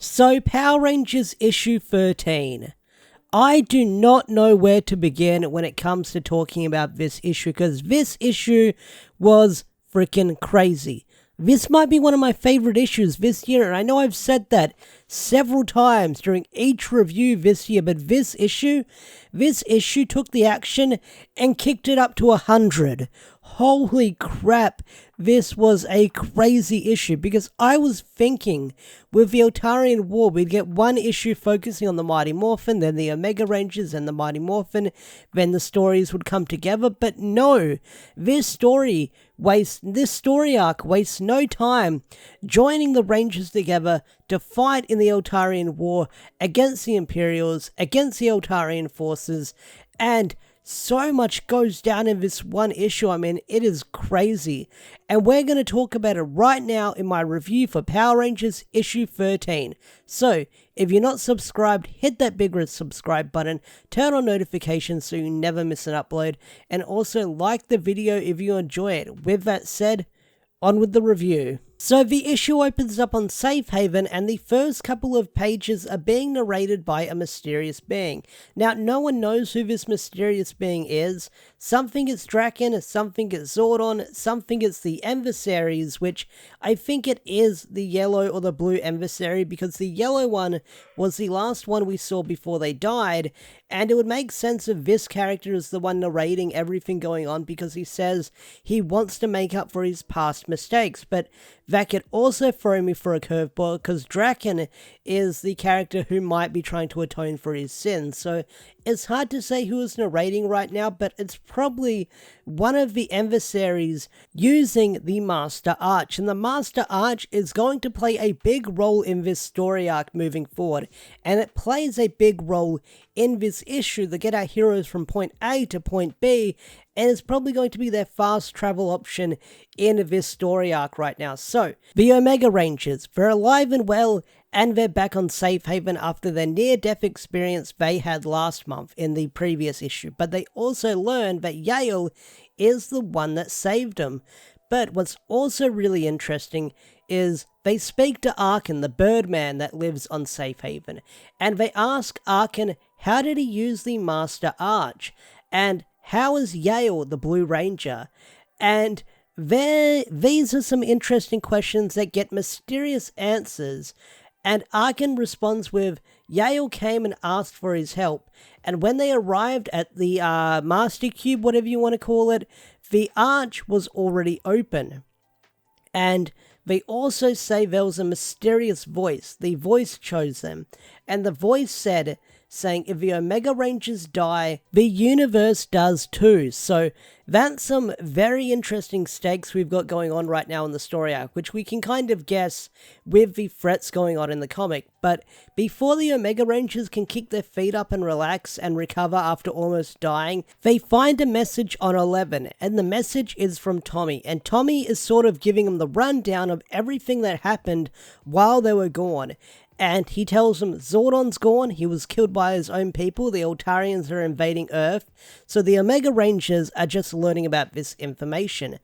So, Power Rangers issue 13. I do not know where to begin when it comes to talking about this issue because this issue was freaking crazy. This might be one of my favorite issues this year, and I know I've said that several times during each review this year, but this issue took the action and kicked it up to 100. Holy crap, this was a crazy issue because I was thinking with the Eltarian War we'd get one issue focusing on the Mighty Morphin, then the Omega Rangers and the Mighty Morphin, then the stories would come together, but no, this story arc wastes no time joining the Rangers together to fight in the Eltarian War against the Imperials, against the Eltarian forces, and so much goes down in this one issue. I mean, it is crazy. And we're going to talk about it right now in my review for Power Rangers issue 13. So, if you're not subscribed, hit that big red subscribe button, turn on notifications so you never miss an upload, and also like the video if you enjoy it. With that said, on with the review. So the issue opens up on Safe Haven and the first couple of pages are being narrated by a mysterious being. Now, no one knows who this mysterious being is. Some think it's Draken, some think it's Zordon, some think it's the Emissaries, which I think it is the yellow or the blue emissary because the yellow one was the last one we saw before they died, and it would make sense if this character is the one narrating everything going on because he says he wants to make up for his past mistakes, but that could also throw me for a curveball because Draken is the character who might be trying to atone for his sins. So it's hard to say who is narrating right now, but it's probably one of the emissaries using the Master Arch. And the Master Arch is going to play a big role in this story arc moving forward. And it plays a big role in this issue to get our heroes from point A to point B, and it's probably going to be their fast travel option in this story arc right now. So, the Omega Rangers, they're alive and well, and they're back on Safe Haven after their near-death experience they had last month in the previous issue. But they also learned that Yale is the one that saved them. But what's also really interesting is they speak to Arkin, the Birdman that lives on Safe Haven, and they ask Arkin, how did he use the Master Arch? And how is Yale the Blue Ranger? And these are some interesting questions that get mysterious answers. And Arkin responds with, Yale came and asked for his help. And when they arrived at the Master Cube, whatever you want to call it, the arch was already open. And they also say there was a mysterious voice. The voice chose them. And the voice said, saying if the Omega Rangers die, the universe does too. So that's some very interesting stakes we've got going on right now in the story arc, which we can kind of guess with the threats going on in the comic. But before the Omega Rangers can kick their feet up and relax and recover after almost dying, they find a message on 11, and the message is from Tommy, and Tommy is sort of giving them the rundown of everything that happened while they were gone. And he tells them Zordon's gone, he was killed by his own people, the Eltarians are invading Earth, so the Omega Rangers are just learning about this information.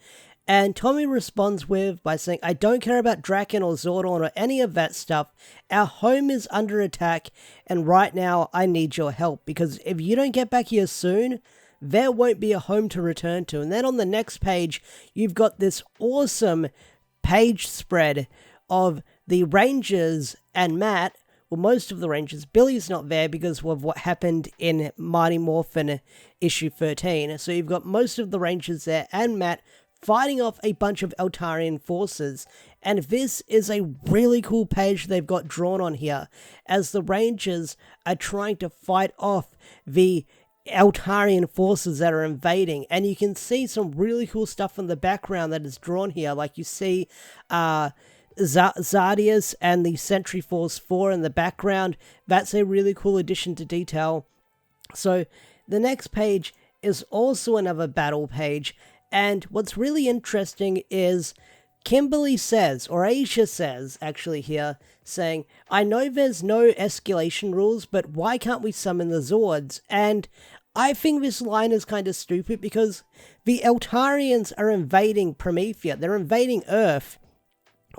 And Tommy responds by saying, I don't care about Draken or Zordon or any of that stuff, our home is under attack, and right now I need your help, because if you don't get back here soon, there won't be a home to return to. And then on the next page, you've got this awesome page spread of the Rangers and Matt, well, most of the Rangers. Billy's not there because of what happened in Mighty Morphin issue 13. So you've got most of the Rangers there and Matt fighting off a bunch of Eltarian forces. And this is a really cool page they've got drawn on here as the Rangers are trying to fight off the Eltarian forces that are invading. And you can see some really cool stuff in the background that is drawn here. Like you see, Zardius and the Sentry Force 4 in the background. That's a really cool addition to detail. So the next page is also another battle page, and what's really interesting is Kimberly says, or Aisha says actually here, saying, I know there's no escalation rules, but why can't we summon the Zords? And I think this line is kind of stupid because the Eltarians are invading Promethea, they're invading Earth.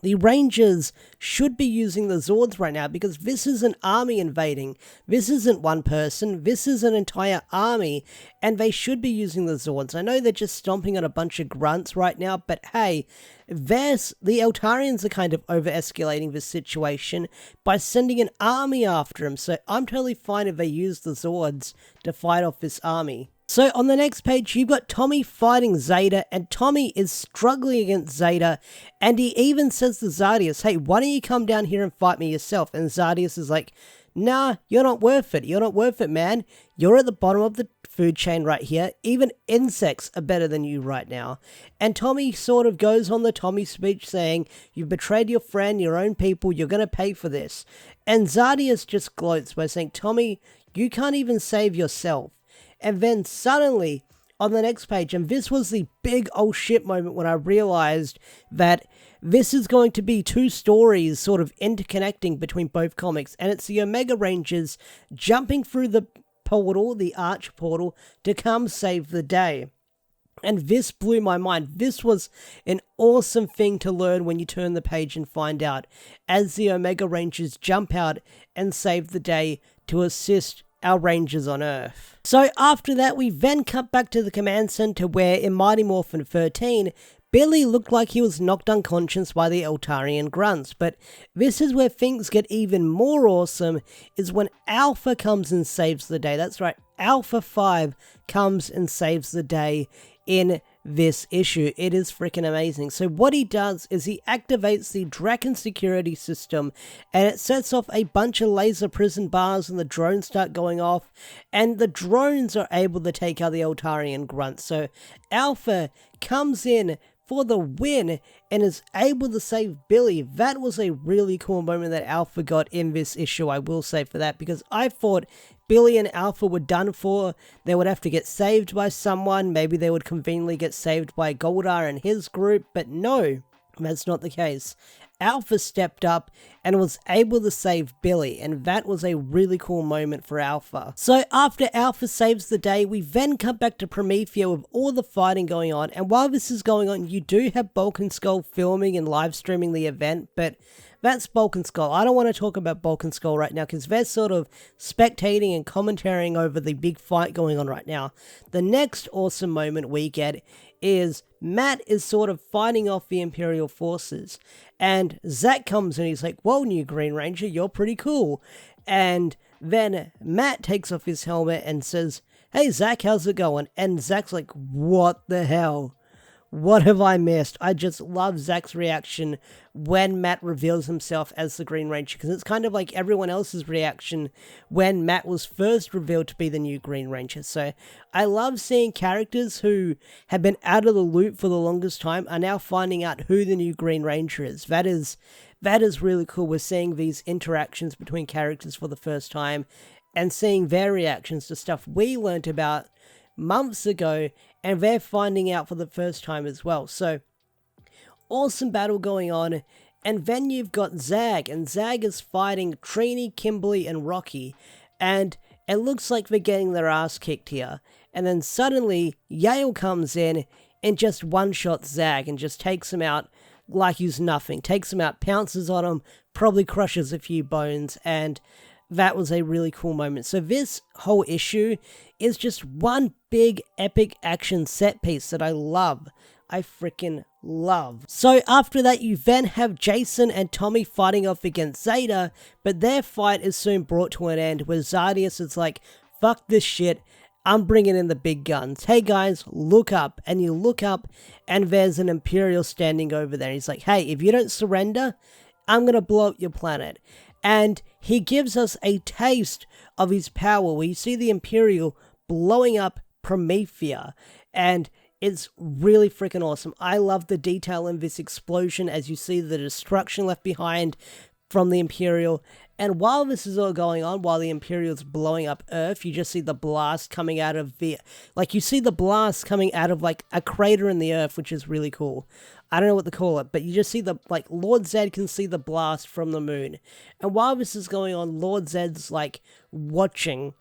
the Rangers should be using the Zords right now because this is an army invading. This isn't one person, this is an entire army, and they should be using the Zords. I know they're just stomping on a bunch of grunts right now, but hey, the Eltarians are kind of over-escalating this situation by sending an army after them, so I'm totally fine if they use the Zords to fight off this army. So on the next page, you've got Tommy fighting Zeta, and Tommy is struggling against Zeta, and he even says to Zardius, hey, why don't you come down here and fight me yourself? And Zardius is like, nah, you're not worth it. You're not worth it, man. You're at the bottom of the food chain right here. Even insects are better than you right now. And Tommy sort of goes on the Tommy speech saying, you've betrayed your friend, your own people, you're going to pay for this. And Zardius just gloats by saying, Tommy, you can't even save yourself. And then suddenly, on the next page, and this was the big oh shit moment when I realized that this is going to be two stories sort of interconnecting between both comics, and it's the Omega Rangers jumping through the portal, the Arch portal, to come save the day. And this blew my mind. This was an awesome thing to learn when you turn the page and find out, as the Omega Rangers jump out and save the day to assist our Rangers on Earth. So after that, we then cut back to the command center where in Mighty Morphin 13, Billy looked like he was knocked unconscious by the Eltarian grunts, but this is where things get even more awesome, is when Alpha comes and saves the day. That's right, Alpha 5 comes and saves the day in this issue. It is freaking amazing. So what he does is he activates the Draken security system, and it sets off a bunch of laser prison bars, and the drones start going off, and the drones are able to take out the Eltarian grunts. So Alpha comes in for the win and is able to save Billy. That was a really cool moment that Alpha got in this issue, I will say for that, because I thought Billy and Alpha were done for. They would have to get saved by someone. Maybe they would conveniently get saved by Goldar and his group, but no, that's not the case. Alpha stepped up and was able to save Billy, and that was a really cool moment for Alpha. So after Alpha saves the day, we then come back to Promethea with all the fighting going on, and while this is going on, you do have Bulk and Skull filming and live streaming the event, but that's Bulk and Skull. I don't want to talk about Bulk and Skull right now because they're sort of spectating and commentating over the big fight going on right now. The next awesome moment we get is Matt is sort of fighting off the Imperial forces, and Zack comes in, he's like, whoa, new Green Ranger, you're pretty cool. And then Matt takes off his helmet and says, hey Zack, how's it going? And Zack's like, what the hell? What have I missed? I just love Zack's reaction when Matt reveals himself as the Green Ranger, because it's kind of like everyone else's reaction when Matt was first revealed to be the new Green Ranger. So I love seeing characters who have been out of the loop for the longest time are now finding out who the new Green Ranger is. That is really cool. We're seeing these interactions between characters for the first time and seeing their reactions to stuff we learnt about months ago, and they're finding out for the first time as well. So awesome battle going on, and then you've got Zag, and Zag is fighting Trini, Kimberly, and Rocky, and it looks like they're getting their ass kicked here. And then suddenly Yale comes in and just one-shots Zag and just takes him out like he's nothing. Takes him out, pounces on him, probably crushes a few bones, and that was a really cool moment. So this whole issue is just one big epic action set piece that I love. I freaking love. So after that, you then have Jason and Tommy fighting off against Zeta, but their fight is soon brought to an end where Zardius is like, fuck this shit, I'm bringing in the big guns. Hey guys, look up. And you look up and there's an Imperial standing over there. He's like, hey, if you don't surrender, I'm gonna blow up your planet. And he gives us a taste of his power where you see the Imperial blowing up Promethea, and it's really freaking awesome. I love the detail in this explosion as you see the destruction left behind from the Imperial. And while this is all going on, while the Imperial's blowing up Earth, you just see the blast coming out of the, like you see the blast coming out of like a crater in the Earth, which is really cool. I don't know what to call it, but you just see the, like, Lord Zed can see the blast from the moon. And while this is going on, Lord Zed's, like, watching.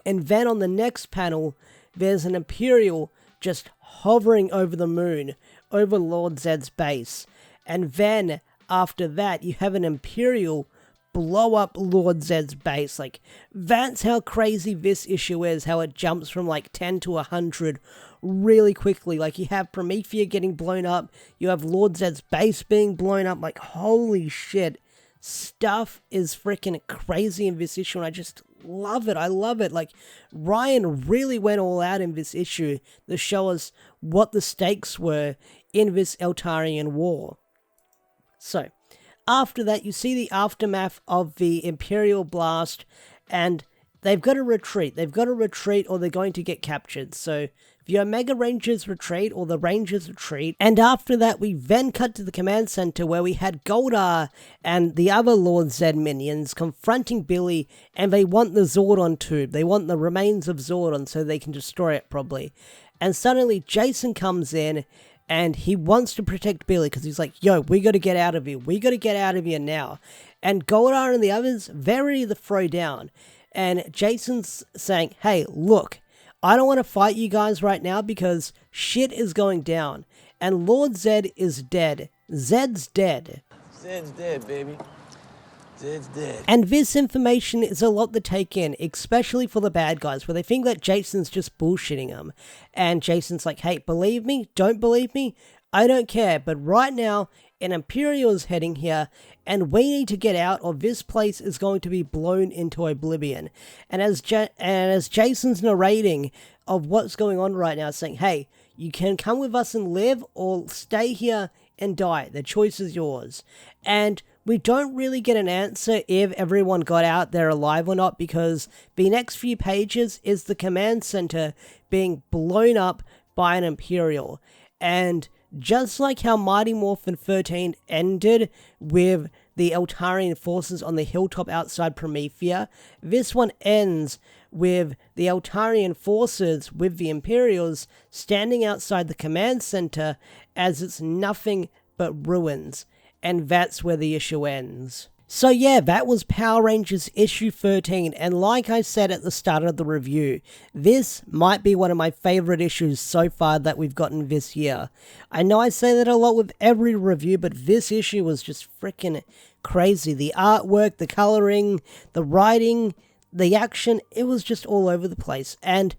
And then on the next panel, there's an Imperial just hovering over the moon, over Lord Zed's base. And then after that, you have an Imperial blow up Lord Zedd's base. Like, that's how crazy this issue is, how it jumps from like 10 to 100 really quickly. Like, you have Promethea getting blown up, you have Lord Zedd's base being blown up. Like, holy shit, stuff is freaking crazy in this issue, and I just love it. I love it. Like, Ryan really went all out in this issue to show us what the stakes were in this Eltarian war. So, after that, you see the aftermath of the Imperial blast, and they've got to retreat. They've got to retreat or they're going to get captured. So, the Omega Rangers retreat, or the Rangers retreat, and after that we then cut to the command center where we had Goldar and the other Lord Zedd minions confronting Billy, and they want the Zordon tube. They want the remains of Zordon so they can destroy it probably. And suddenly Jason comes in, and he wants to protect Billy because he's like, yo, we got to get out of here. We got to get out of here now. And Goldar and the others, they're ready to throw down. And Jason's saying, hey, look, I don't want to fight you guys right now because shit is going down. And Lord Zedd is dead. Zedd's dead. Zedd's dead, baby. Zedd's dead. And this information is a lot to take in, especially for the bad guys, where they think that Jason's just bullshitting them. And Jason's like, hey, believe me? Don't believe me? I don't care. But right now, an Imperial is heading here, and we need to get out or this place is going to be blown into oblivion. And as Jason's narrating of what's going on right now, saying, hey, you can come with us and live or stay here and die. The choice is yours. And we don't really get an answer if everyone got out there alive or not, because the next few pages is the command center being blown up by an Imperial. And just like how Mighty Morphin 13 ended with the Eltarian forces on the hilltop outside Promethea, this one ends with the Eltarian forces with the Imperials standing outside the command center as it's nothing but ruins. And that's where the issue ends. So yeah, that was Power Rangers issue 13, and like I said at the start of the review, this might be one of my favorite issues so far that we've gotten this year. I know I say that a lot with every review, but this issue was just freaking crazy. The artwork, the coloring, the writing, the action, it was just all over the place. And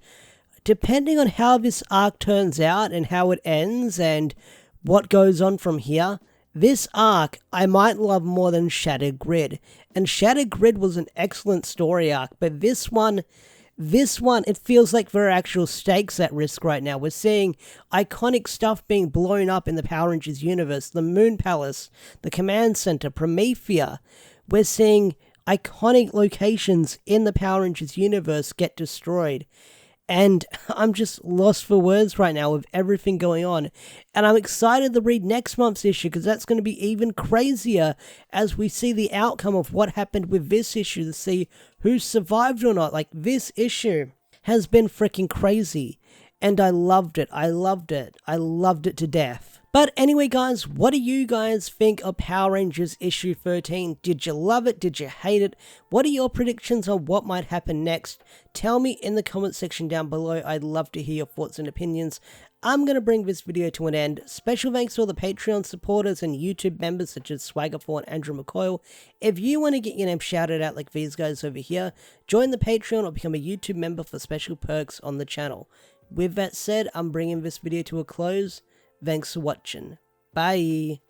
depending on how this arc turns out and how it ends and what goes on from here, this arc I might love more than Shattered Grid. And Shattered Grid was an excellent story arc, but this one, it feels like there are actual stakes at risk right now. We're seeing iconic stuff being blown up in the Power Rangers universe, the Moon Palace, the Command Center, Promethea. We're seeing iconic locations in the Power Rangers universe get destroyed. And I'm just lost for words right now with everything going on. And I'm excited to read next month's issue because that's going to be even crazier as we see the outcome of what happened with this issue to see who survived or not. Like, this issue has been freaking crazy. And I loved it. I loved it. I loved it to death. But anyway, guys, what do you guys think of Power Rangers issue 13? Did you love it? Did you hate it? What are your predictions on what might happen next? Tell me in the comment section down below. I'd love to hear your thoughts and opinions. I'm going to bring this video to an end. Special thanks to all the Patreon supporters and YouTube members such as Swaggerfor and Andrew McCoyle. If you want to get your name shouted out like these guys over here, join the Patreon or become a YouTube member for special perks on the channel. With that said, I'm bringing this video to a close. Thanks for watching. Bye.